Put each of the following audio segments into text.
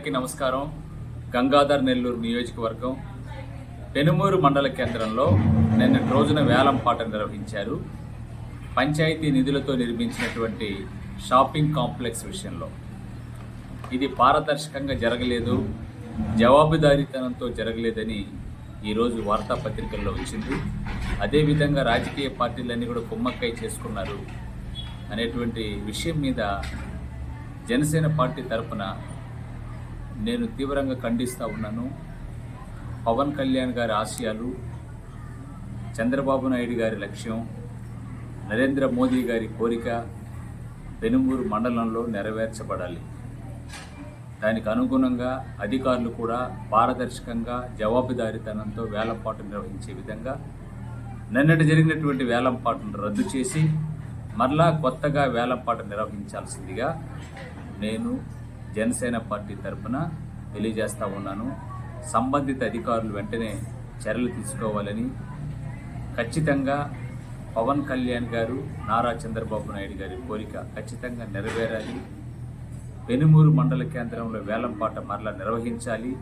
అందరికీ నమస్కారం. గంగాధర్ నెల్లూరు నియోజకవర్గం పెనుమూరు మండల కేంద్రంలో నిన్నటి రోజున వేలంపాట నిర్వహించారు. పంచాయతీ నిధులతో నిర్మించినటువంటి షాపింగ్ కాంప్లెక్స్ విషయంలో ఇది పారదర్శకంగా జరగలేదు, జవాబుదారీతనంతో జరగలేదని ఈరోజు వార్తాపత్రికల్లో వచ్చింది. అదేవిధంగా రాజకీయ పార్టీలన్నీ కూడా కుమ్మక్కై చేసుకున్నారు అనేటువంటి విషయం మీద జనసేన పార్టీ తరఫున నేను తీవ్రంగా ఖండిస్తూ ఉన్నాను. పవన్ కళ్యాణ్ గారి ఆశయాలు, చంద్రబాబు నాయుడు గారి లక్ష్యం, నరేంద్ర మోదీ గారి కోరిక పెనుమూరు మండలంలో నెరవేర్చబడాలి. దానికి అనుగుణంగా అధికారులు కూడా పారదర్శకంగా జవాబుదారీతనంతో వేలంపాటు నిర్వహించే విధంగా నిన్నటి జరిగినటువంటి వేలంపాటును రద్దు చేసి మరలా కొత్తగా వేలంపాట నిర్వహించాల్సిందిగా నేను జనసేన పార్టీ తరఫున తెలియజేస్తూ ఉన్నాను. సంబంధిత అధికారులు వెంటనే చర్యలు తీసుకోవాలని, ఖచ్చితంగా పవన్ కళ్యాణ్ గారు, నారా చంద్రబాబు నాయుడు గారి కోరిక ఖచ్చితంగా నెరవేరాలి. పెనుమూరు మండల కేంద్రంలో వేలంపాట మరలా నిర్వహించాలి.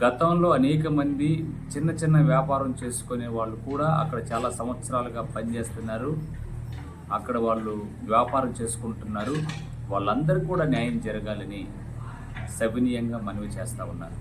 గతంలో అనేక మంది చిన్న చిన్న వ్యాపారం చేసుకునే వాళ్ళు కూడా అక్కడ చాలా సంవత్సరాలుగా పనిచేస్తున్నారు, అక్కడ వాళ్ళు వ్యాపారం చేసుకుంటున్నారు. వాళ్ళందరూ కూడా న్యాయం జరగాలని సవినీయంగా మనవి చేస్తూ ఉన్నారు.